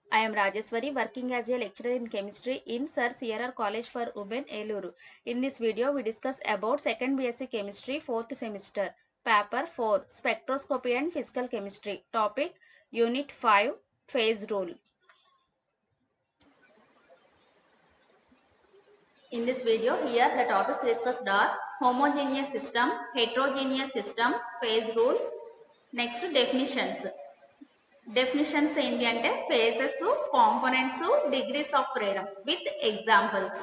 I am Rajeshwari, working as a lecturer in chemistry in Sir Sierra College for Women, Eluru. In this video, we discuss about 2nd BSc Chemistry, 4th semester, Paper 4, Spectroscopy and Physical Chemistry. Topic, Unit 5, Phase Rule. In this video, here the topics discussed are homogeneous system, heterogeneous system, phase rule. Next, definitions. Definitions ఏంటి అంటే phases, components, degrees of freedom with examples.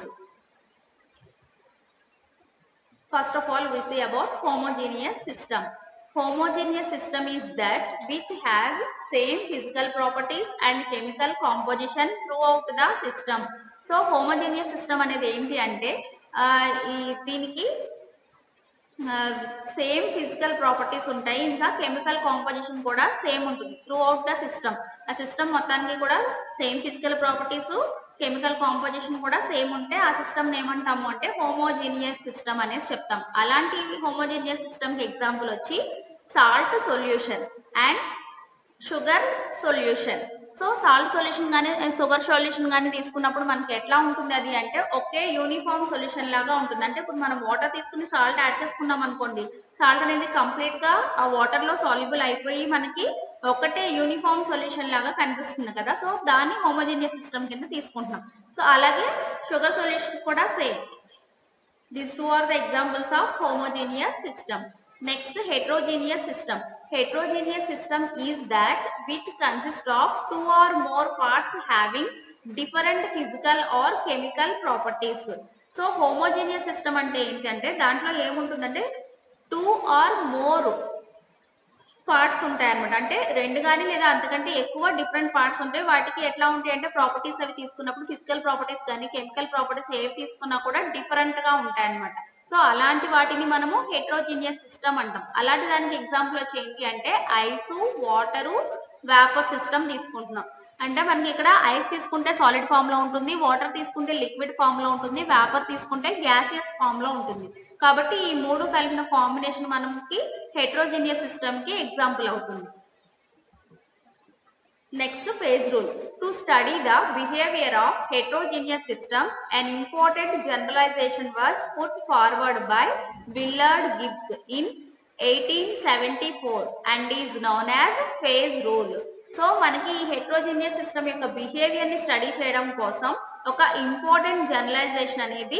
First of all, we see about homogeneous system. Homogeneous system is that which has same physical properties and chemical composition throughout the system. So homogeneous system అనేది ఏంటి అంటే దీనికి same physical properties ఉంటాయి, ఇంకా chemical composition కూడా same ఉంటుంది through out the system. ఆ system మొత్తానికి కూడా same physical properties, chemical composition కూడా సేమ్ ఉంటే ఆ సిస్టమ్ ఏమంటాము అంటే హోమోజీనియస్ సిస్టమ్ అనేసి చెప్తాం. అలాంటి హోమోజీనియస్ సిస్టమ్కి ఎగ్జాంపుల్ వచ్చి salt solution and sugar solution. So salt solution కానీ షుగర్ సొల్యూషన్ కానీ తీసుకున్నప్పుడు మనకి ఎట్లా ఉంటుంది అది అంటే ఒకే యూనిఫామ్ సొల్యూషన్ లాగా ఉంటుంది. అంటే ఇప్పుడు మనం వాటర్ తీసుకుని సాల్ట్ యాడ్ చేసుకున్నాం అనుకోండి, సాల్ట్ అనేది కంప్లీట్ గా ఆ వాటర్ లో సాల్యుబుల్ అయిపోయి మనకి ఒకటే యూనిఫామ్ సొల్యూషన్ లాగా కనిపిస్తుంది కదా. సో దాన్ని హోమోజీనియస్ సిస్టమ్ కింద తీసుకుంటున్నాం. సో అలాగే షుగర్ సొల్యూషన్ కూడా same. These two are the examples of homogeneous system. Next, heterogeneous system. Heterogeneous system is that which consists of two or more parts having different physical or chemical properties. So homogeneous system అంటే ఏంటంటే దాంట్లో ఏముంటుందంటే two or more parts ఉంటాయి అనమాట. అంటే రెండు కానీ లేదా అంతకంటే ఎక్కువ డిఫరెంట్ పార్ట్స్ ఉంటాయి. వాటికి ఎట్లా ఉంటాయి అంటే ప్రాపర్టీస్ అవి తీసుకున్నప్పుడు ఫిజికల్ ప్రాపర్టీస్ కానీ కెమికల్ ప్రాపర్టీస్ ఏవి తీసుకున్నా కూడా డిఫరెంట్ గా ఉంటాయి అనమాట. సో అలాంటి వాటిని మనము హెట్రోజీనియస్ సిస్టమ్ అంటాం. అలాంటి దానికి ఎగ్జాంపుల్ వచ్చి ఏంటి అంటే ఐస్, వాటరు, వేపర్ సిస్టమ్ తీసుకుంటున్నాం. అంటే మనకి ఇక్కడ ఐస్ తీసుకుంటే సాలిడ్ ఫామ్ లో ఉంటుంది, వాటర్ తీసుకుంటే లిక్విడ్ ఫామ్ లో ఉంటుంది, వేపర్ తీసుకుంటే గ్యాసియస్ ఫామ్ లో ఉంటుంది. కాబట్టి ఈ మూడు కలిపిన కాంబినేషన్ మనకి హెట్రోజీనియస్ సిస్టమ్ కి ఎగ్జాంపుల్ అవుతుంది. Next, phase rule. To study the behavior of heterogeneous systems, an important generalization was put forward by Willard Gibbs in 1874 and is known as phase rule. So మనకి ఈ heterogeneous system యొక్క behaviour ని study చేయడం కోసం ఒక important generalisation అనేది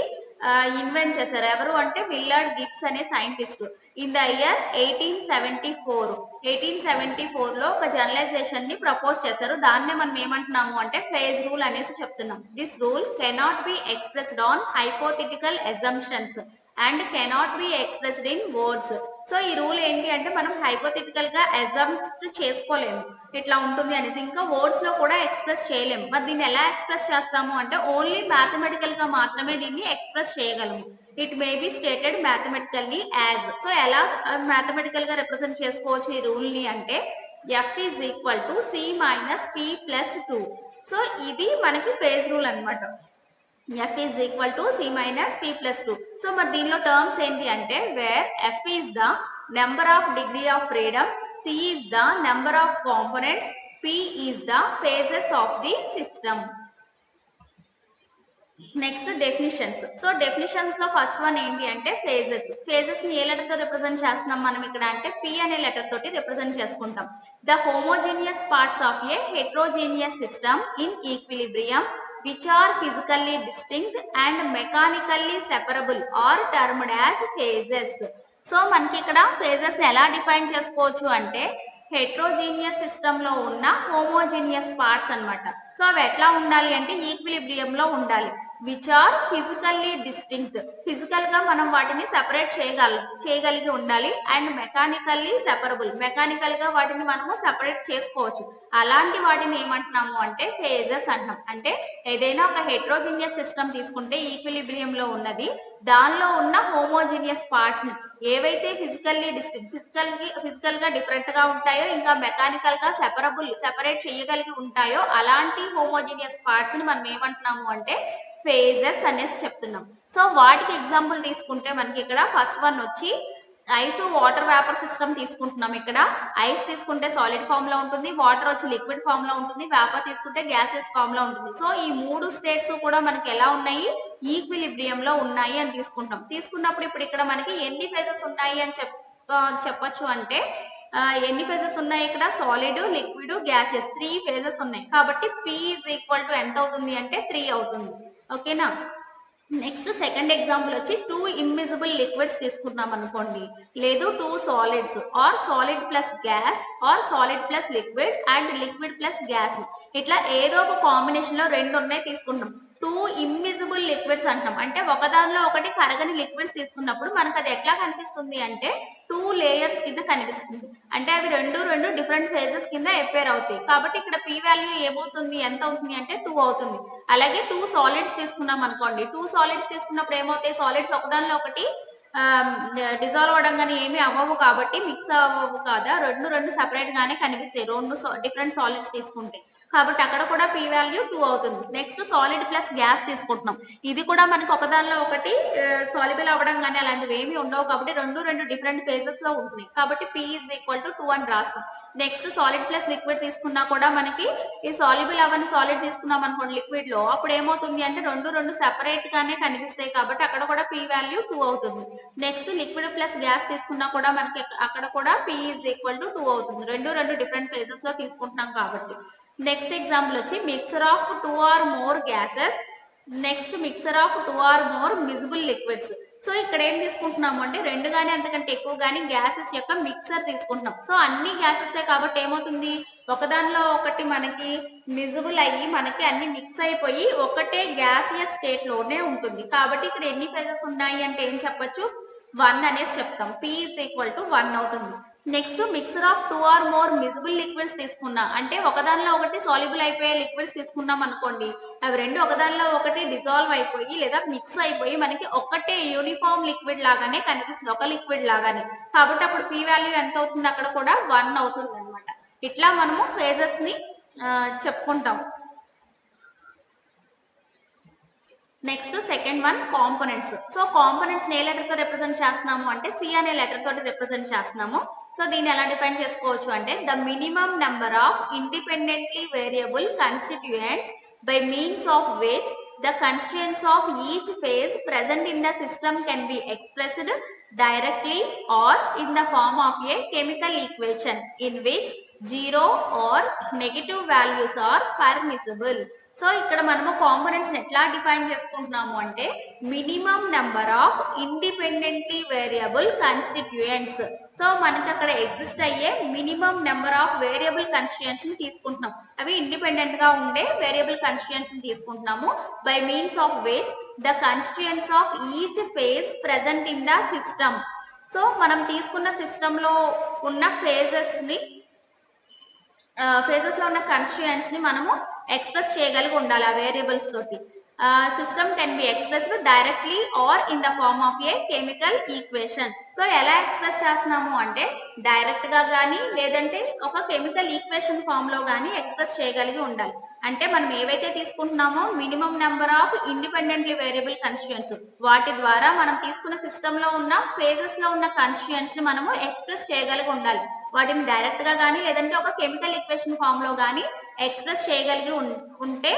invent చేశారు. ఎవరు అంటే విల్లర్డ్ గిబ్స్ అనే సైంటిస్ట్. ఇన్ ద ఇయర్ 1874 లో ఒక జనరలైజేషన్ ని ప్రపోజ్ చేశారు. దాన్నే మనం ఏమంటున్నాము అంటే ఫేజ్ రూల్ అనేసి చెప్తున్నాం. This rule cannot be expressed on hypothetical assumptions and cannot be expressed in words. So ఈ రూల్ ఏంటి అంటే మనం హైపోథెటికల్ గా అజంప్ట్ చేసుకోలేము ఇట్లా ఉంటుంది అనేసి, ఇంకా వర్డ్స్ లో కూడా ఎక్స్ప్రెస్ చేయలేము. మరి దీన్ని ఎలా ఎక్స్ప్రెస్ చేస్తాము అంటే ఓన్లీ మ్యాథమెటికల్ గా మాత్రమే దీన్ని ఎక్స్ప్రెస్ చేయగలము. It may be stated mathematically as. So ఎలా మ్యాథమెటికల్ గా రిప్రజెంట్ చేసుకోవచ్చు ఈ రూల్ ని అంటే F is equal to C minus P plus 2. So ఇది మనకి ఫేజ్ రూల్ అనమాట. F is equal to C minus P plus 2. So మరి దీనిలో టర్మ్స్ ఏంటి అంటే wear F is the number of degree of freedom, C is the number of components, P is the phases of the system. Next definitions. So definitions లో first one ఏంటి అంటే phases. Phases ని ఏ letter తో represent చేస్తున్నాం మనం ఇక్కడ అంటే P అనే లెటర్ తోటి రిప్రజెంట్ చేసుకుంటాం. The homogeneous parts of A heterogeneous system in equilibrium which are physically distinct and mechanically separable are termed as phases. So మనకి ఇక్కడ ఫేజెస్ ని ఎలా డిఫైన్ చేసుకోవచ్చు అంటే హెట్రోజీనియస్ సిస్టమ్ లో ఉన్న హోమోజీనియస్ పార్ట్స్ అన్నమాట. సో అవి ఎట్లా ఉండాలి అంటే ఈక్విలిబ్రియం లో ఉండాలి. Which are physically distinct, physical గా మనం వాటిని సెపరేట్ చేయగలిగి ఉండాలి. అండ్ మెకానికల్లీ సెపరబుల్, మెకానికల్ గా వాటిని మనము సెపరేట్ చేసుకోవచ్చు. అలాంటి వాటిని ఏమంటున్నాము అంటే ఫేజెస్ అంటాం. అంటే ఏదైనా ఒక హెట్రోజీనియస్ సిస్టమ్ తీసుకుంటే ఈక్విలిబ్రియం లో ఉన్నది, దానిలో ఉన్న హోమోజీనియస్ పార్ట్స్ ని ఏవైతే ఫిజికల్లీ డిస్టింక్ట్ ఫిజికల్ గా డిఫరెంట్ గా ఉంటాయో ఇంకా మెకానికల్ గా సెపరేట్ చేయగలిగి ఉంటాయో అలాంటి హోమోజీనియస్ పార్ట్స్ ని మనం ఏమంటున్నాము అంటే ఫేజెస్ అనేసి చెప్తున్నాం. సో వాటికి ఎగ్జాంపుల్ తీసుకుంటే మనకి ఇక్కడ ఫస్ట్ వన్ వచ్చి ఐస్ వాటర్ వేపర్ సిస్టమ్ తీసుకుంటున్నాం. ఇక్కడ ఐస్ తీసుకుంటే సాలిడ్ ఫామ్ లో ఉంటుంది, వాటర్ వచ్చి లిక్విడ్ ఫామ్ లో ఉంటుంది, వేపర్ తీసుకుంటే గ్యాసెస్ ఫామ్ లో ఉంటుంది. సో ఈ 3 స్టేట్స్ కూడా మనకి ఎలా ఉన్నాయి, ఈక్విలిబ్రియం లో ఉన్నాయి అని తీసుకుంటాం. తీసుకున్నప్పుడు ఇప్పుడు ఇక్కడ మనకి ఎన్ని ఫేజెస్ ఉన్నాయి అని చెప్పొచ్చు అంటే ఎన్ని ఫేజెస్ ఉన్నాయి ఇక్కడ, సాలిడ్, లిక్విడ్, గ్యాసెస్ 3 ఫేజెస్ ఉన్నాయి. కాబట్టి P ఈజ్ ఈక్వల్ టు ఎంత అవుతుంది అంటే 3 అవుతుంది. ఓకేనా. నెక్స్ట్ సెకండ్ ఎగ్జాంపుల్ వచ్చి 2 ఇమ్మిజిబుల్ లిక్విడ్స్ తీసుకున్నాం అనుకోండి, లేదు 2 solids or solid plus gas or solid plus liquid and liquid plus gas, ఇట్లా ఏదో ఒక కాంబినేషన్ లో 2 ఉన్నాయి తీసుకుంటాం. 2 ఇమ్మిజిబుల్ లిక్విడ్స్ అంటాం. అంటే ఒకదానిలో ఒకటి కరగని లిక్విడ్స్ తీసుకున్నప్పుడు మనకు అది ఎట్లా కనిపిస్తుంది అంటే 2 లేయర్స్ కింద కనిపిస్తుంది. అంటే అవి రెండు డిఫరెంట్ ఫేజెస్ కింద అపేర్ అవుతాయి. కాబట్టి ఇక్కడ P వాల్యూ ఏమవుతుంది, ఎంత అవుతుంది అంటే 2 అవుతుంది. అలాగే 2 సాలిడ్స్ తీసుకున్నాం అనుకోండి, 2 సాలిడ్స్ తీసుకున్నప్పుడు ఏమవుతాయి, సాలిడ్స్ ఒకదానిలో ఒకటి డిజాల్వ్ అవడం కానీ ఏమీ అవ్వవు కాబట్టి మిక్స్ అవ్వవు కదా, రెండు సెపరేట్ గానే కనిపిస్తాయి, 2 డిఫరెంట్ సాలిడ్స్ తీసుకుంటే. కాబట్టి అక్కడ కూడా P వాల్యూ 2 అవుతుంది. నెక్స్ట్ సాలిడ్ ప్లస్ గ్యాస్ తీసుకుంటున్నాం. ఇది కూడా మనకి ఒకదానిలో ఒకటి సాల్యుబుల్ అవ్వడం కానీ అలాంటివి ఏమీ ఉండవు కాబట్టి రెండు డిఫరెంట్ ఫేజెస్ లో ఉంటున్నాయి. కాబట్టి P ఈజ్ ఈక్వల్ టు 2 అని రాస్తాం. నెక్స్ట్ సాలిడ్ ప్లస్ లిక్విడ్ తీసుకున్నా కూడా మనకి ఈ సాల్యుబుల్ అవన్నీ సాలిడ్ తీసుకున్నాం అనుకోండి లిక్విడ్ లో, అప్పుడు ఏమవుతుంది అంటే రెండు సెపరేట్ గానే కనిపిస్తాయి కాబట్టి అక్కడ కూడా P వాల్యూ 2 అవుతుంది. నెక్స్ట్ లిక్విడ్ ప్లస్ గ్యాస్ తీసుకున్నా కూడా మనకి అక్కడ కూడా P ఈజ్ ఈక్వల్ టు 2 అవుతుంది. రెండు డిఫరెంట్ ఫేజెస్ లో తీసుకుంటున్నాం కాబట్టి. నెక్స్ట్ ఎగ్జాంపుల్ వచ్చి mixture of 2 or more gases, next mixture of 2 or more miscible liquids. So ఇక్కడ ఏం తీసుకుంటున్నాము అంటే 2 గానీ అంతకంటే ఎక్కువ గానీ గ్యాసెస్ యొక్క మిక్సర్ తీసుకుంటున్నాం. సో అన్ని గ్యాసెస్ కాబట్టి ఏమవుతుంది, ఒకదానిలో ఒకటి మనకి మిజిబుల్ అయ్యి మనకి అన్ని మిక్స్ అయిపోయి ఒకటే గ్యాసియస్ స్టేట్ లోనే ఉంటుంది. కాబట్టి ఇక్కడ ఎన్ని ఫేజెస్ ఉన్నాయి అంటే ఏం చెప్పొచ్చు, 1 అనేసి చెప్తాం. P ఈజ్ ఈక్వల్ టు 1 అవుతుంది. Next mixture of 2 or more miscible liquids తీసుకున్నా అంటే ఒకదానిలో ఒకటి సాల్యుబుల్ అయిపోయే లిక్విడ్స్ తీసుకున్నాం అనుకోండి, అవి రెండు ఒకదానిలో ఒకటి డిజాల్వ్ అయిపోయి లేదా మిక్స్ అయిపోయి మనకి ఒక్కటే యూనిఫామ్ లిక్విడ్ లాగానే కనిపిస్తుంది, ఒక లిక్విడ్ లాగానే. కాబట్టి అప్పుడు P వాల్యూ ఎంత అవుతుంది, అక్కడ కూడా 1 అవుతుంది అనమాట. ఇట్లా మనము ఫేజెస్ ని చెప్పుకుంటాం. Next second one components. So components ఏ లెటర్ తో రిప్రజెంట్ చేస్తున్నాము అంటే C అనే లెటర్ తోటి రిప్రజెంట్ చేస్తున్నాము. సో దీన్ని ఎలా డిఫైన్ చేసుకోవచ్చు అంటే the minimum number of independently variable constituents by means of which the constituents of each phase present in the system can be expressed directly or in the form of a chemical equation in which 0 or negative values are permissible. So ఇక్కడ మనము components ఎట్లా define చేసుకుంటున్నాము అంటే minimum number of independently variable constituents. So మనకి అక్కడ exist అయ్యే minimum number of variable constituents ని తీసుకుంటున్నాం. అవి ఇండిపెండెంట్ గా ఉండే వేరియబుల్ కన్స్టిట్యూయెంట్స్ ని తీసుకుంటున్నాము. By means of which the constituents of each phase present in the system. So మనం తీసుకున్న సిస్టమ్ లో ఉన్న ఫేజెస్ లో ఉన్న కన్స్టిట్యూయెంట్స్ ని మనము ఎక్స్ప్రెస్ చేయగలిగి ఉండాలి ఆ వేరియబుల్స్ తోటి. System can be expressed directly or in the form of a chemical equation. So ఎలా ఎక్స్ప్రెస్ చేస్తున్నాము అంటే డైరెక్ట్ గా కానీ లేదంటే ఒక కెమికల్ ఈక్వేషన్ ఫామ్ లో కానీ ఎక్స్ప్రెస్ చేయగలిగి ఉండాలి. అంటే మనం ఏవైతే తీసుకుంటున్నామో minimum number of independently variable constituents, వాటి ద్వారా మనం తీసుకున్న సిస్టమ్ లో ఉన్న ఫేజెస్ లో ఉన్న కన్స్టిట్యూయెంట్స్ ని మనము ఎక్స్ప్రెస్ చేయగలిగి ఉండాలి. వాటిని డైరెక్ట్ గా కానీ లేదంటే ఒక కెమికల్ ఈక్వేషన్ ఫామ్ లో కానీ ఎక్స్ప్రెస్ చేయగలిగి ఉంటే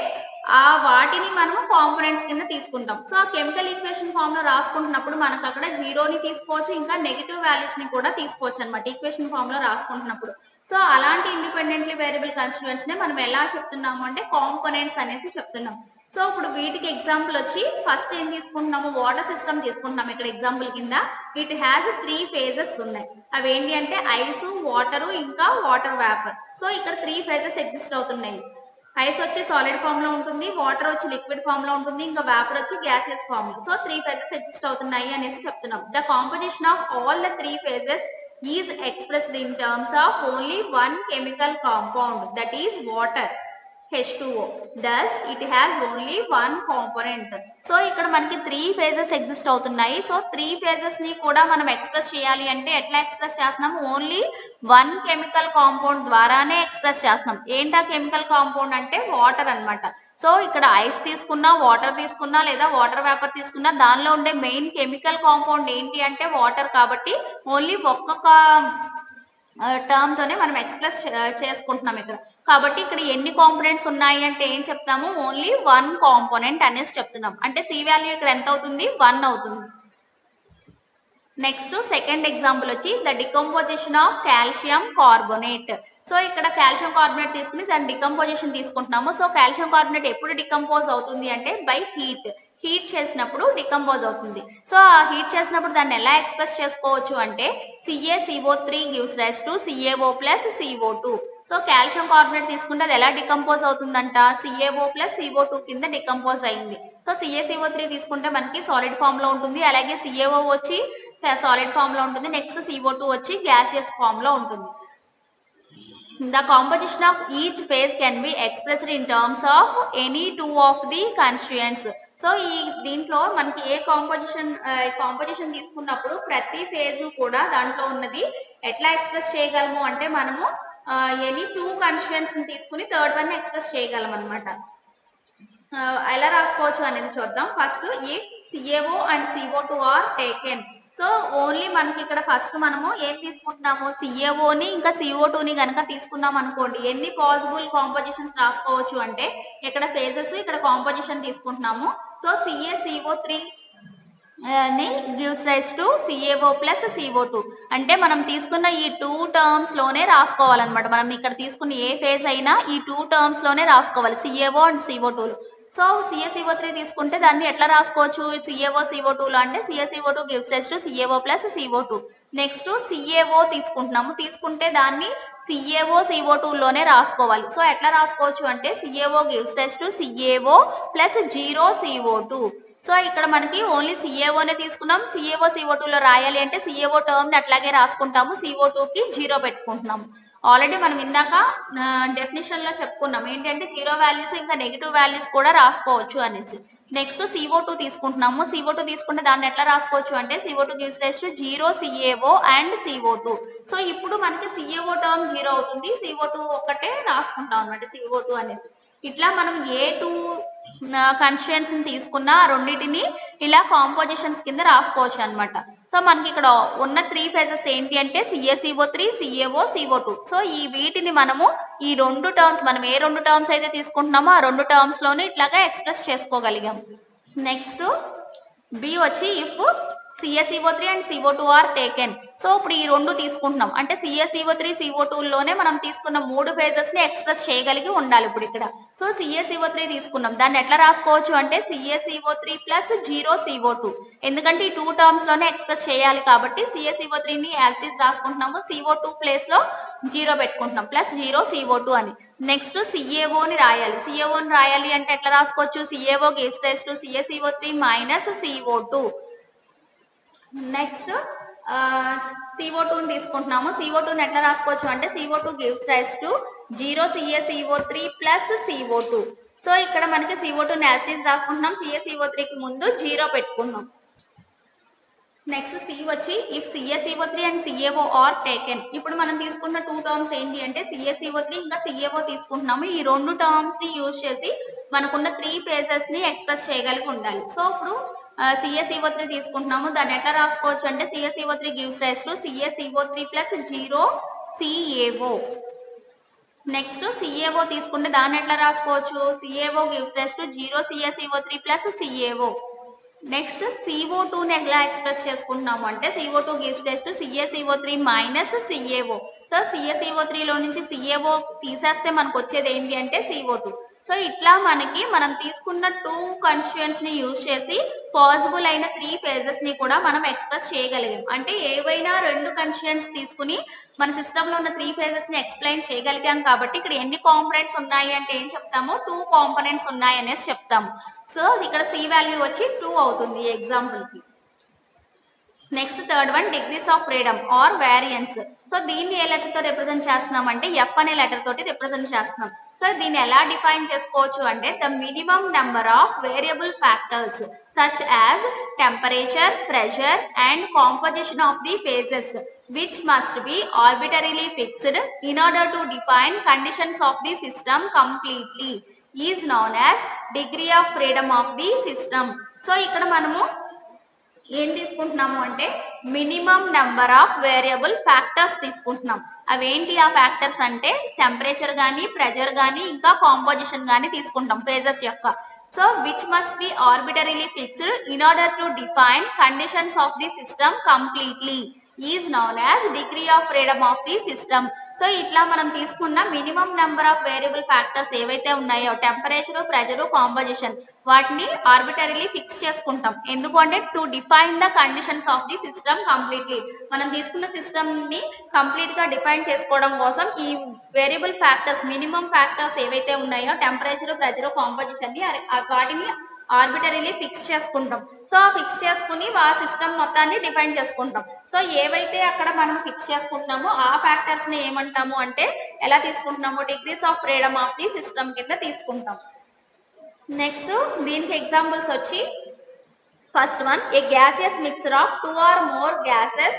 ఆ వాటిని మనము కాంపోనెంట్స్ కింద తీసుకుంటాం. సో ఆ కెమికల్ ఈక్వేషన్ ఫామ్ లో రాసుకుంటున్నప్పుడు మనకు అక్కడ జీరోని తీసుకోవచ్చు, ఇంకా నెగిటివ్ వాల్యూస్ ని కూడా తీసుకోవచ్చు అనమాట ఈక్వేషన్ ఫామ్ లో రాసుకుంటున్నప్పుడు. సో అలాంటి ఇండిపెండెంట్లీ వేరియబుల్ కన్స్టిట్యూయెంట్స్ ని మనం ఎలా చెప్తున్నాము అంటే కాంపోనెంట్స్ అనేసి చెప్తున్నాం. సో ఇప్పుడు వీటికి ఎగ్జాంపుల్ వచ్చి ఫస్ట్ ఏం తీసుకుంటున్నాము, వాటర్ సిస్టమ్ తీసుకుంటున్నాం. ఇక్కడ ఎగ్జాంపుల్ కింద ఇట్ హ్యాస్ 3 ఫేజెస్ ఉన్నాయి. అవి ఏంటి అంటే ఐస్, వాటర్, ఇంకా వాటర్ వేపర్. సో ఇక్కడ 3 ఫేజెస్ ఎగ్జిస్ట్ అవుతున్నాయి. ఐస్ వచ్చి సాలిడ్ ఫామ్ లో ఉంటుంది, వాటర్ వచ్చి లిక్విడ్ ఫామ్ లో ఉంటుంది, ఇంకా వేపర్ వచ్చి గ్యాసియస్ ఫామ్ లో. సో 3 ఫేజెస్ ఎగ్జిస్ట్ అవుతున్నాయి అనేసి చెప్తున్నాం. The composition of all the 3 phases is expressed in terms of only one chemical compound, that is water. H2O. Thus, it has only one component. So ఇక్కడ మనకి 3 phases exist అవుతున్నాయి. So 3 phases ని కూడా మనం express చేయాలి అంటే ఎట్లా express చేస్తున్నాం? ఓన్లీ వన్ కెమికల్ కాంపౌండ్ ద్వారానే ఎక్స్ప్రెస్ చేస్తున్నాం. ఏంటా కెమికల్ కాంపౌండ్ అంటే వాటర్ అన్నమాట. సో ఇక్కడ ఐస్ తీసుకున్నా, వాటర్ తీసుకున్నా లేదా వాటర్ వేపర్ తీసుకున్నా దానిలో ఉండే మెయిన్ కెమికల్ కాంపౌండ్ ఏంటి అంటే వాటర్. కాబట్టి ఓన్లీ ఒక్కొక్క టర్మ్ తోనే మనం ఎక్స్ప్రెస్ చేసుకుంటున్నాం ఇక్కడ. కాబట్టి ఇక్కడ ఎన్ని కాంపోనెంట్స్ ఉన్నాయి అంటే ఏం చెప్తాము? ఓన్లీ వన్ కాంపోనెంట్ అనేసి చెప్తున్నాం. అంటే సి వాల్యూ ఇక్కడ ఎంత అవుతుంది? 1 అవుతుంది. నెక్స్ట్ సెకండ్ ఎగ్జాంపుల్ వచ్చి the decomposition of calcium carbonate. So ఇక్కడ కాల్షియం కార్బోనేట్ తీసుకుని దాని డికంపోజిషన్ తీసుకుంటున్నాము. సో కాల్షియం కార్బోనేట్ ఎప్పుడు డికంపోజ్ అవుతుంది అంటే బై హీట్. హీట్ చేసినప్పుడు డికంపోజ్ అవుతుంది. సో ఆ హీట్ చేసినప్పుడు దాన్ని ఎలా ఎక్స్ప్రెస్ చేసుకోవచ్చు అంటే CaCO3 gives rise to CaO plus CO2. So calcium carbonate తీసుకుంటే అది ఎలా డికంపోజ్ అవుతుందంట? CaO ప్లస్ CO2 కింద డికంపోజ్ అయింది. సో CaCO3 తీసుకుంటే మనకి సాలిడ్ ఫామ్ లో ఉంటుంది. అలాగే CaO వచ్చి సాలిడ్ ఫామ్ లో ఉంటుంది. నెక్స్ట్ CO2 వచ్చి గ్యాసియస్ ఫామ్ లో ఉంటుంది. The composition of each phase can be expressed in terms of any two of the constituents. So ఈ దీంట్లో మనకి ఏ కాంపోజిషన్ తీసుకున్నప్పుడు ప్రతి ఫేజ్ కూడా దాంట్లో ఉన్నది ఎట్లా ఎక్స్ప్రెస్ చేయగలము అంటే మనము ఎనీ 2 కాన్స్టిట్యూయెంట్స్ ని తీసుకుని థర్డ్ వన్ ఎక్స్ప్రెస్ చేయగలం అనమాట. ఎలా రాసుకోవచ్చు అనేది చూద్దాం. ఫస్ట్ ఈ CaO and CO2 are taken. So only మనకి ఇక్కడ ఫస్ట్ మనము ఏం తీసుకుంటున్నాము? CaOని ఇంకా CO2ని కనుక తీసుకున్నాం అనుకోండి, ఎన్ని పాసిబుల్ కాంపోజిషన్స్ రాసుకోవచ్చు అంటే ఇక్కడ ఫేజెస్, ఇక్కడ కాంపోజిషన్ తీసుకుంటున్నాము. సో CaCO3 ని gives rise to CaO plus CO2. అంటే మనం తీసుకున్న ఈ 2 టర్మ్స్ లోనే రాసుకోవాలన్నమాట. మనం ఇక్కడ తీసుకున్న ఏ ఫేజ్ అయినా ఈ 2 టర్మ్స్ లోనే రాసుకోవాలి, CaO and CO2. So CaCO3 తీసుకుంటే దాన్ని ఎట్లా రాసుకోవచ్చు? CaO/CO2లో అంటే CaCO2 gives rise to CaO plus CO2. Next CaO తీసుకుంటే దాన్ని CaO/CO2లోనే రాసుకోవాలి. సో ఎట్లా రాసుకోవచ్చు అంటే CaO gives rise to CaO plus 0CO2. So ఇక్కడ మనకి ఓన్లీ CaOనే తీసుకున్నాం. CaO/CO2లో రాయాలి అంటే CaO టర్మ్ ని అట్లాగే రాసుకుంటాము, CO2కి 0 పెట్టుకుంటున్నాము. ఆల్రెడీ మనం ఇందాక డెఫినేషన్ లో చెప్పుకున్నాం ఏంటంటే 0 వాల్యూస్ ఇంకా నెగిటివ్ వాల్యూస్ కూడా రాసుకోవచ్చు అనేసి. నెక్స్ట్ CO2 తీసుకుంటున్నాము. CO2 తీసుకుంటే దాన్ని ఎట్లా రాసుకోవచ్చు అంటే CO2 gives rise to 0 CaO and CO2. So ఇప్పుడు మనకి CaO టర్మ్ 0 అవుతుంది, CO2 ఒక్కటే రాసుకుంటాం అన్నమాట, CO2 అనేసి. ఇట్లా మనం ఏ 2 కాన్స్టిట్యూయెంట్స్ ని తీసుకున్నా రెండింటిని ఇలా కాంపోజిషన్స్ కింద రాసుకోవచ్చు అనమాట. సో మనకి ఇక్కడ ఉన్న 3 ఫేజెస్ ఏంటి అంటే CaCO3, CaO, CO2. సో ఈ వీటిని మనము ఈ 2 టర్మ్స్, మనం ఏ 2 టర్మ్స్ అయితే తీసుకుంటున్నామో ఆ 2 టర్మ్స్ లోనే ఇట్లాగా ఎక్స్ప్రెస్ చేసుకోగలిగాం. నెక్స్ట్ బి వచ్చి if CaCO3 and CO2 are taken. So ఇప్పుడు ఈ 2 తీసుకుంటున్నాం అంటే CaCO3, CO2లోనే మనం తీసుకున్న 3 ఫేజెస్ ని ఎక్స్ప్రెస్ చేయగలిగి ఉండాలి ఇప్పుడు ఇక్కడ. సో CaCO3 తీసుకున్నాం, దాన్ని ఎట్లా రాసుకోవచ్చు అంటే CaCO3 ప్లస్ 0CO2. ఎందుకంటే ఈ 2 టర్మ్స్ లోనే ఎక్స్ప్రెస్ చేయాలి కాబట్టి CaCO3ని యాజ్ ఇట్ ఈజ్ రాసుకుంటున్నాము, CO2 ప్లేస్ లో 0 పెట్టుకుంటున్నాం, ప్లస్ 0CO2 అని. నెక్స్ట్ CaOని రాయాలి అంటే ఎట్లా రాసుకోవచ్చు? CaO gives rise to CaCO3 minus CO2. Next CO2ని తీసుకుంటున్నాము. CO2ని ఎట్లా రాసుకోవచ్చు అంటే CO2 gives rise to 0 CaCO3 plus CO2. So ఇక్కడ మనకి CO2ని యాజ్ ఇట్ ఈజ్ రాసుకుంటున్నాం, CaCO3కి ముందు 0 పెట్టుకున్నాం. నెక్స్ట్ సి వచ్చి if CaCO3 and CaO are taken. ఇప్పుడు మనం తీసుకున్న 2 టర్మ్స్ ఏంటి అంటే CaCO3 ఇంకా CaO తీసుకుంటున్నాము. ఈ 2 టర్మ్స్ ని యూజ్ చేసి మనకున్న 3 ఫేజెస్ ని ఎక్స్ప్రెస్ చేయగలిగి ఉండాలి. సో ఇప్పుడు CaCO3 తీసుకుంటున్నాము, దాన్ని ఎట్లా రాసుకోవచ్చు అంటే CaCO3 gives rise to CaCO3 plus 0 CaO. Next CaO తీసుకుంటే దాన్ని ఎట్లా రాసుకోవచ్చు? CaO gives rise to 0 CaCO3 plus CaO. Next CO2ని ఎలా ఎక్స్ప్రెస్ చేసుకుంటున్నాము అంటే CO2 gives rise to CaCO3 minus CaO. So CaCO3లో నుంచి CaO తీసేస్తే మనకు వచ్చేది ఏంటి అంటే CO2. సో ఇట్లా మనం తీసుకున్న 2 కాన్స్టిట్యూయెంట్స్ ని యూజ్ చేసి పాసిబుల్ అయిన 3 ఫేజెస్ ని కూడా మనం ఎక్స్ప్రెస్ చేయగలిగాం. అంటే ఏవైనా 2 కాన్స్టిట్యూయెంట్స్ తీసుకుని మన సిస్టమ్ లో ఉన్న 3 ఫేజెస్ ని ఎక్స్ప్లెయిన్ చేయగలిగాం. కాబట్టి ఇక్కడ ఎన్ని కాంపోనెంట్స్ ఉన్నాయి అంటే ఏం చెప్తాము? 2 కాంపోనెంట్స్ ఉన్నాయి అనేసి చెప్తాము. సో ఇక్కడ C వాల్యూ వచ్చి 2 అవుతుంది ఈ ఎగ్జాంపుల్ కి. Next third one degrees of freedom or variance. So దీన్ని ఏ లెటర్ తో రిప్రజెంట్ చేస్తున్నాం అంటే ఎఫ్ అనే లెటర్ తోటి రిప్రజెంట్ చేస్తున్నాం. సో దీన్ని ఎలా డిఫైన్ చేసుకోవచ్చు అంటే the minimum number of variable factors such as temperature, pressure and composition of the phases which must be arbitrarily fixed in order to define conditions of the system completely is known as degree of freedom of the system. So ఇక్కడ మనము ఏం తీసుకుంటున్నాము అంటే minimum number of variable factors తీసుకుంటున్నాం. అవేంటి ఆ factors అంటే temperature కానీ, ప్రెజర్ కానీ, ఇంకా కాంపోజిషన్ కానీ తీసుకుంటాం ఫేజెస్ యొక్క. So which must be arbitrarily fixed in order to define conditions of the system completely is known as degree of freedom of the system. So ఇట్లా మనం తీసుకున్న minimum number of variable factors ఏవైతే ఉన్నాయో temperature, pressure, composition వాటిని arbitrarily fix చేసుకుంటాం. ఎందుకంటే to define the conditions of the system completely మనం తీసుకున్న సిస్టమ్ ని కంప్లీట్ గా డిఫైన్ చేసుకోవడం కోసం ఈ వేరియబుల్ ఫ్యాక్టర్స్ మినిమం ఫ్యాక్టర్స్ ఏవైతే ఉన్నాయో టెంపరేచర్, ప్రెజర్, కాంపోజిషన్ ని వాటిని ఆర్బిటరీలీ ఫిక్స్ చేసుకుంటాం. సో ఫిక్స్ చేసుకుని ఆ సిస్టమ్ మొత్తాన్ని డిఫైన్ చేసుకుంటాం. సో ఏవైతే అక్కడ మనం ఫిక్స్ చేసుకుంటున్నామో ఆ ఫ్యాక్టర్స్ ని ఏమంటాము అంటే ఎలా తీసుకుంటున్నాము degrees of freedom of the system కింద తీసుకుంటాం. నెక్స్ట్ దీనికి ఎగ్జాంపుల్స్ వచ్చి first one A gaseous mixture of two or more gases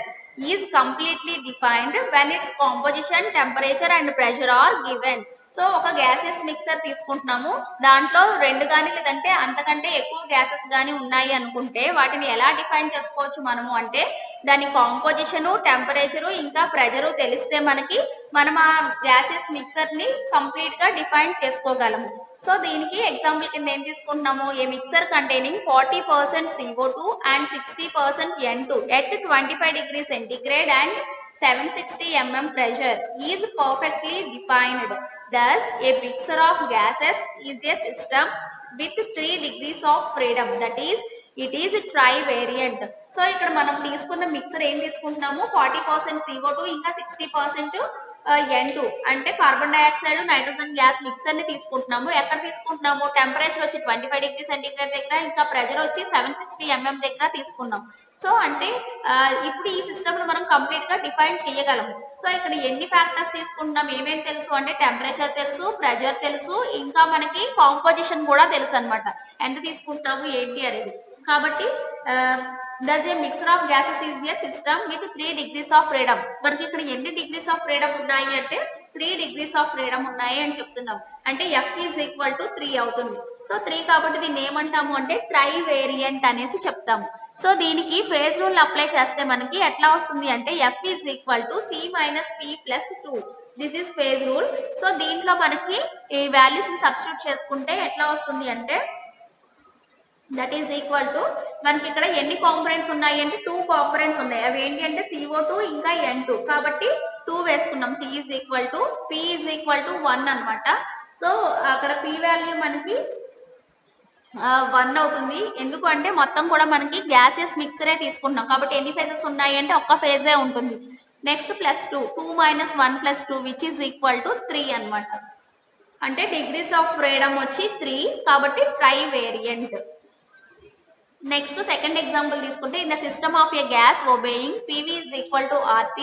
is completely defined when its composition, temperature and pressure are given. So ఒక గ్యాసెస్ మిక్సర్ తీసుకుంటున్నాము, దాంట్లో రెండు కానీ లేదంటే అంతకంటే ఎక్కువ గ్యాసెస్ కానీ ఉన్నాయి అనుకుంటే వాటిని ఎలా డిఫైన్ చేసుకోవచ్చు మనము అంటే దాని కాంపోజిషను, టెంపరేచరు ఇంకా ప్రెజరు తెలిస్తే మనం ఆ గ్యాసెస్ మిక్సర్ ని కంప్లీట్ గా డిఫైన్ చేసుకోగలము. సో దీనికి ఎగ్జాంపుల్ కింద ఏం తీసుకుంటున్నాము ఏ mixer containing 40% CO2 and 60% N2 at 25 degrees centigrade and 760 mm pressure is perfectly defined. Thus, a mixture of gases is a system with 3 degrees of freedom. That is, it is trivariant. So ఇక్కడ మనం తీసుకున్న mixer ఏం తీసుకుంటున్నాము 40% CO2 ఇంకా 60% N2 అంటే carbon dioxide, nitrogen gas mixer ని తీసుకుంటున్నాము. ఎక్కడ తీసుకుంటున్నాము టెంపరేచర్ వచ్చి 25 డిగ్రీ సెంటీగ్రేడ్ దగ్గర ఇంకా ప్రెజర్ వచ్చి 760 mm దగ్గర తీసుకున్నాం. సో అంటే ఇప్పుడు ఈ సిస్టమ్ ను మనం కంప్లీట్ గా డిఫైన్ చేయగలము. సో ఇక్కడ ఎన్ని ఫ్యాక్టర్స్ తీసుకుంటున్నాం ఏమేమి తెలుసు అంటే టెంపరేచర్ తెలుసు, ప్రెజర్ తెలుసు, ఇంకా మనకి కాంపోజిషన్ కూడా తెలుసు అన్నమాట. ఎంత తీసుకుంటాము ఏంటి అనేది. కాబట్టి thus a mixture of gases is a system with 3 degrees of freedom. మనకి ఇక్కడ ఎన్ని డిగ్రీస్ ఆఫ్ ఫ్రీడమ్ ఉన్నాయి అంటే 3 degrees ఆఫ్ ఫ్రీడమ్ ఉన్నాయి అని చెప్తున్నాం. అంటే F is equal to 3 అవుతుంది. సో 3 కాబట్టి దీన్ని ఏమంటాము అంటే ట్రై వేరియంట్ అనేసి చెప్తాము. సో దీనికి ఫేజ్ రూల్ అప్లై చేస్తే మనకి ఎట్లా వస్తుంది అంటే F is equal to C minus P plus 2. This is phase rule. So దీంట్లో మనకి ఈ వాల్యూస్ ని సబ్స్టిట్యూట్ చేసుకుంటే ఎట్లా వస్తుంది అంటే దట్ ఈస్ ఈక్వల్ టు మనకి ఇక్కడ ఎన్ని కాంపోనెంట్స్ ఉన్నాయి అంటే 2 కాంపోనెంట్స్ ఉన్నాయి. అవి ఏంటి అంటే CO2 ఇంకా N2 కాబట్టి 2 వేసుకున్నాం. C is equal to P is equal to 1 అనమాట. సో అక్కడ P వాల్యూ మనకి 1 అవుతుంది. ఎందుకు అంటే మొత్తం కూడా మనకి గ్యాసెస్ మిక్సరే తీసుకుంటున్నాం కాబట్టి ఎన్ని ఫేజెస్ ఉన్నాయి అంటే ఒక్క ఫేజే ఉంటుంది. Next plus 2 minus 1 plus 2 which is equal to 3 అనమాట. అంటే డిగ్రీస్ ఆఫ్ ఫ్రీడమ్ వచ్చి 3 కాబట్టి trivariant. Next second example తీసుకుంటే in the system of a gas obeying PV is equal to RT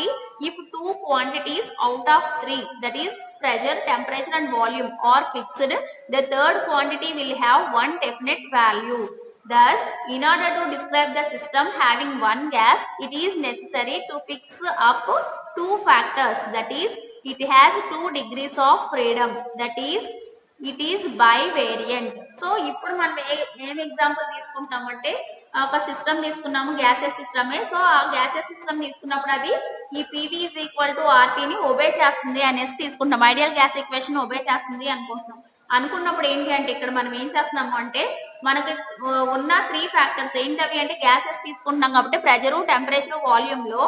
if two quantities out of 3 that is pressure, temperature and volume are fixed, the third quantity will have one definite value. Thus, in order to describe the system having one gas, it is necessary to fix up two factors, that is it has 2 degrees of freedom, that is it is bivariant. So ఇప్పుడు మనం ఏం example తీసుకుంటామంటే ఒక system తీసుకున్నాము gases సిస్టమే. So ఆ gases system తీసుకున్నప్పుడు అది ఈ PV is equal to RT ని ఒబే చేస్తుంది అనేసి తీసుకుంటాం. ఐడియల్ గ్యాస్ ఈక్వేషన్ ఒబే చేస్తుంది అనుకున్నప్పుడు ఏంటి అంటే ఇక్కడ మనం ఏం చేస్తున్నాము అంటే మనకి ఉన్న 3 ఫ్యాక్టర్స్ ఏంటవి అంటే గ్యాసెస్ తీసుకుంటున్నాం కాబట్టి ప్రెజరు, టెంపరేచర్, వాల్యూమ్ లో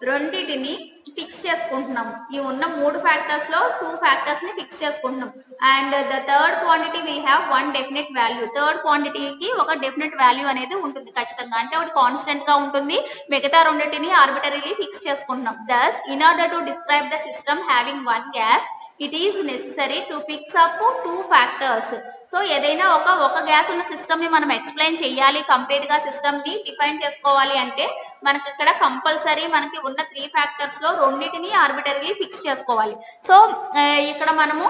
రెండింటిని ఫిక్స్ చేసుకుంటున్నాము. ఈ ఉన్న 3 ఫ్యాక్టర్స్ లో 2 ఫ్యాక్టర్స్ ని ఫిక్స్ చేసుకుంటున్నాం. And the third quantity will have one definite value. Third క్వాంటిటీకి ఒక డెఫినెట్ వాల్యూ అనేది ఉంటుంది ఖచ్చితంగా. అంటే ఒకటి కాన్స్టెంట్ గా ఉంటుంది, మిగతా రెండింటిని ఆర్బిటరీలీ ఫిక్స్ చేసుకుంటున్నాం. thus in order to describe the system having one gas, it is necessary to fix up 2 factors. So ఏదైనా ఒక గ్యాస్ ఉన్న సిస్టమ్ ని మనం ఎక్స్ప్లెయిన్ చేయాలి, కంప్లీట్ గా సిస్టమ్ ని డిఫైన్ చేసుకోవాలి అంటే మనకి ఇక్కడ కంపల్సరీ మనకి ఉన్న 3 ఫ్యాక్టర్స్ లో రెండింటిని ఆర్బిటరీలీ ఫిక్స్ చేసుకోవాలి. సో ఇక్కడ మనము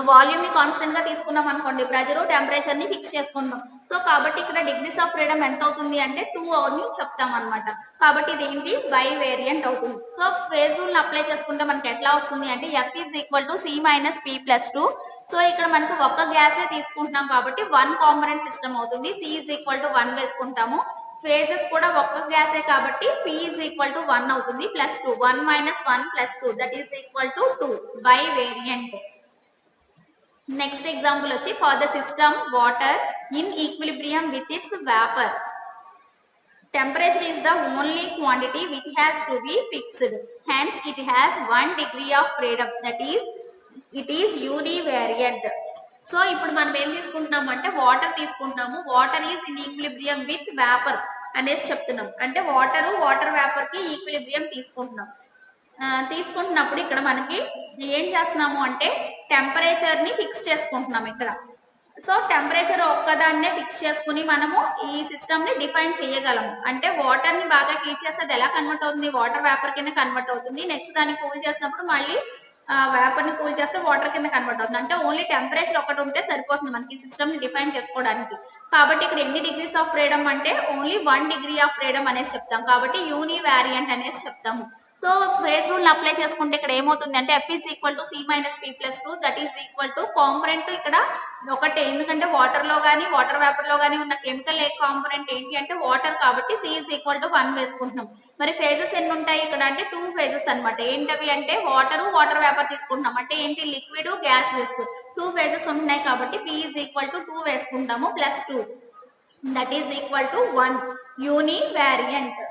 వాల్యూమ్ ని కాన్స్టెంట్ గా తీసుకున్నాం అనుకోండి, ప్రెజర్ టెంపరేచర్ ని ఫిక్స్ చేసుకుంటాం. సో కాబట్టి ఇక్కడ డిగ్రీస్ ఆఫ్ ఫ్రీడమ్ ఎంత అవుతుంది అంటే 2 అని చెప్తాం అనమాట. కాబట్టి ఇది ఏంటి బై వేరియంట్ అవుతుంది. సో ఫేజ్ రూల్ అప్లై చేసుకుంటే మనకి ఎట్లా వస్తుంది అంటే F is equal to C minus P plus 2. So ఇక్కడ మనకు ఒక్క గ్యాసే తీసుకుంటున్నాం కాబట్టి 1 కాంపోనెంట్ సిస్టమ్ అవుతుంది. C ఈజ్ ఈక్వల్ టు 1 వేసుకుంటాము. ఫేజెస్ కూడా ఒక్క గ్యాసే కాబట్టి P ఈజ్ ఈక్వల్ టు 1 అవుతుంది plus 2, 1 minus 1 plus 2 that is equal to 2 bivariant. Next example వచ్చి for the system water in equilibrium with its vapour, temperature is the only quantity which has to be fixed, hence it has 1 degree of freedom, that is it is univariant. So ఇప్పుడు మనం ఏం తీసుకుంటున్నాం అంటే water తీసుకుంటున్నాము, water is in equilibrium with vapour అనేసి చెప్తున్నాం. అంటే water vapour కి ఈక్విలిబ్రియం తీసుకుంటున్నాం. తీసుకుంటున్నప్పుడు ఇక్కడ మనకి ఏం చేస్తున్నాము అంటే టెంపరేచర్ ని ఫిక్స్ చేసుకుంటున్నాం ఇక్కడ. సో టెంపరేచర్ ఒక్కదాన్నే ఫిక్స్ చేసుకుని మనము ఈ సిస్టమ్ ని డిఫైన్ చేయగలము. అంటే వాటర్ ని బాగా హీట్ చేస్తే అది ఎలా కన్వర్ట్ అవుతుంది, వాటర్ వేపర్ కింద కన్వర్ట్ అవుతుంది. నెక్స్ట్ దాన్ని కూల్ చేసినప్పుడు మళ్ళీ వేపర్ ని కూల్ చేస్తే వాటర్ కింద కన్వర్ట్ అవుతుంది. అంటే ఓన్లీ టెంపరేచర్ ఒకటి ఉంటే సరిపోతుంది మనకి ఈ సిస్టమ్ ని డిఫైన్ చేసుకోవడానికి. కాబట్టి ఇక్కడ ఎన్ని డిగ్రీస్ ఆఫ్ ఫ్రీడమ్ అంటే ఓన్లీ 1 డిగ్రీ ఆఫ్ ఫ్రీడమ్ అనేసి చెప్తాం. కాబట్టి యూనివారియంట్ అనేసి చెప్తాము. సో ఫేజ్ రూల్ అప్లై చేసుకుంటే ఇక్కడ ఏమవుతుంది అంటే F is equal to C minus P plus 2 that is equal to component ఇక్కడ ఒకటే, ఎందుకంటే వాటర్ లో కానీ వాటర్ వేపర్ లో కానీ ఉన్న కెమికల్ కాంపోనెంట్ ఏంటి అంటే వాటర్, కాబట్టి C ఈజ్ ఈక్వల్ టు 1 వేసుకుంటున్నాం. మరి ఫేజెస్ ఎన్ని ఉంటాయి ఇక్కడ అంటే 2 ఫేజెస్ అనమాట. ఏంటవి అంటే వాటర్ వేపర్ తీసుకుంటున్నాం అంటే ఏంటి లిక్విడ్ గ్యాసెస్ 2 ఫేజెస్ ఉంటున్నాయి కాబట్టి P ఈజ్ ఈక్వల్ టు 2 వేసుకుంటాము plus 2 that is equal to 1 univariant.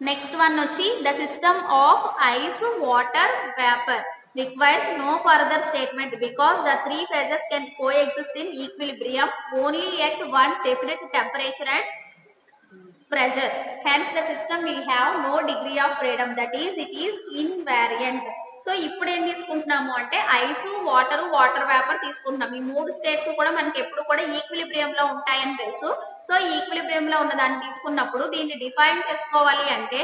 Next one వచ్చి the system of ice water vapour requires no further statement because the 3 phases can coexist in equilibrium only at one definite temperature and pressure, hence the system will have no degree of freedom, that is it is invariant. So ఇప్పుడు ఏం తీసుకుంటున్నాము అంటే ice water vapour తీసుకుంటున్నాం. ఈ 3 states కూడా మనకి ఎప్పుడు కూడా ఈక్విలిబ్రియం లో ఉంటాయని తెలుసు. సో ఈక్విలిబ్రియం లో ఉన్న దాన్ని తీసుకున్నప్పుడు దీన్ని డిఫైన్ చేసుకోవాలి అంటే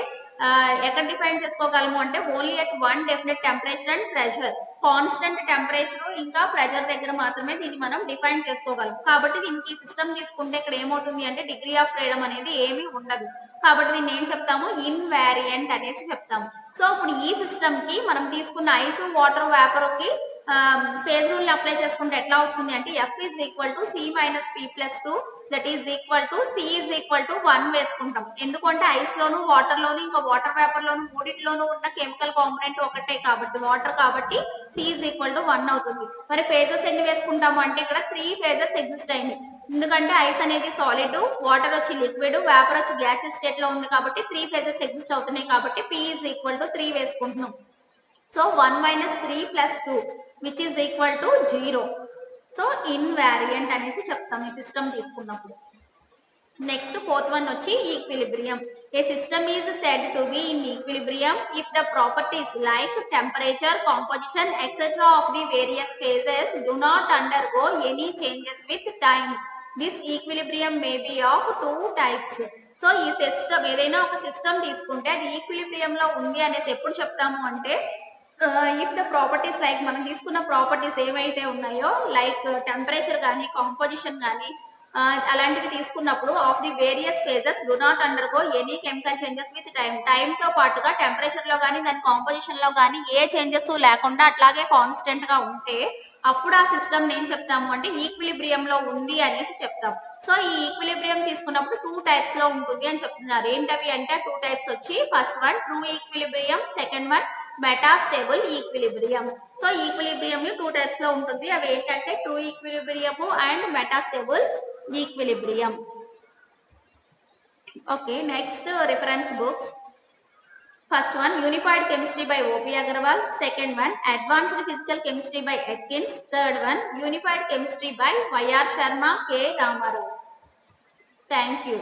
ఎక్కడ డిఫైన్ చేసుకోగలము అంటే only at one definite temperature and pressure, constant temperature ఇంకా ప్రెషర్ దగ్గర మాత్రమే దీన్ని మనం డిఫైన్ చేసుకోగలం. కాబట్టి దీనికి సిస్టమ్ తీసుకుంటే ఇక్కడ ఏమవుతుంది అంటే డిగ్రీ ఆఫ్ ఫ్రీడమ్ అనేది ఏమీ ఉండదు. కాబట్టి దీన్ని ఏం చెప్తాము ఇన్వారియంట్ అనేసి చెప్తాము. సో ఇప్పుడు ఈ సిస్టమ్ కి మనం తీసుకున్న ఐస్ వాటర్ వేపర్ కి ఫేజ్ రూల్ ని అప్లై చేసుకుంటే ఎట్లా వస్తుంది అంటే F is equal to C minus P plus 2 that is equal to C is equal to 1 వేసుకుంటాం. ఎందుకంటే ఐస్ లోను వాటర్ లోను ఇంకా వాటర్ వేపర్ లోను మూడింటిలోనూ ఉన్న కెమికల్ కాంపోనెంట్ ఒకటే కాబట్టి వాటర్, కాబట్టి C ఈజ్ ఈక్వల్ టు 1 అవుతుంది. మరి ఫేజెస్ ఎన్ని వేసుకుంటాము అంటే ఇక్కడ 3 ఫేజెస్ ఎగ్జిస్ట్ అయింది. ఎందుకంటే ఐస్ అనేది సాలిడ్, వాటర్ వచ్చి లిక్విడ్, వేపర్ వచ్చి గ్యాసెస్ స్టేట్ లో ఉంది కాబట్టి 3 ఫేజెస్ ఎగ్జిస్ట్ అవుతున్నాయి కాబట్టి P ఈజ్ ఈక్వల్ టు 3 వేసుకుంటున్నాం. So 1 minus 3 plus 2 which is equal to 0. So invariant అనేసి చెప్తాం ఈ సిస్టమ్ తీసుకున్నప్పుడు. నెక్స్ట్ ఫోర్త్ వన్ వచ్చి equilibrium. A system is said to be in equilibrium if the properties like temperature, composition etcetera of the various phases do not undergo any changes with time. This equilibrium may be of 2 types. So ఈ system ఏదైనా ఒక system తీసుకుంటే అది equilibrium లో ఉంది అనేసి ఎప్పుడు చెప్తాము అంటే ఇఫ్ ద ప్రాపర్టీస్ లైక్ మనం తీసుకున్న ప్రాపర్టీస్ ఏవైతే ఉన్నాయో లైక్ టెంపరేచర్ కానీ కాంపోజిషన్ కానీ అలాంటివి తీసుకున్నప్పుడు of the various phases do not undergo any chemical changes with time తో పాటుగా టెంపరేచర్ లో కానీ దాని కాంపోజిషన్ లో కానీ ఏ చేంజెస్ లేకుండా అట్లాగే కాన్స్టెంట్ గా ఉంటే అప్పుడు ఆ సిస్టమ్ ఏం చెప్తాము అంటే ఈక్విలిబ్రియం లో ఉంది అనేసి చెప్తాం. సో ఈ ఈక్విలిబ్రియం తీసుకున్నప్పుడు 2 టైప్స్ లో ఉంటుంది అని చెప్తున్నారు. ఏంటవి అంటే 2 టైప్స్ వచ్చి first one true equilibrium, second one metastable equilibrium. So equilibrium 2 types లో ఉంటుంది. అవి ఏంటంటే true equilibrium and metastable equilibrium. Okay, next reference books. First one, Unified Chemistry by O.P. Agarwal. Second one, Advanced Physical Chemistry by Atkins. Third one, Unified Chemistry by Y.R. Sharma, K. Ramarao. Thank you.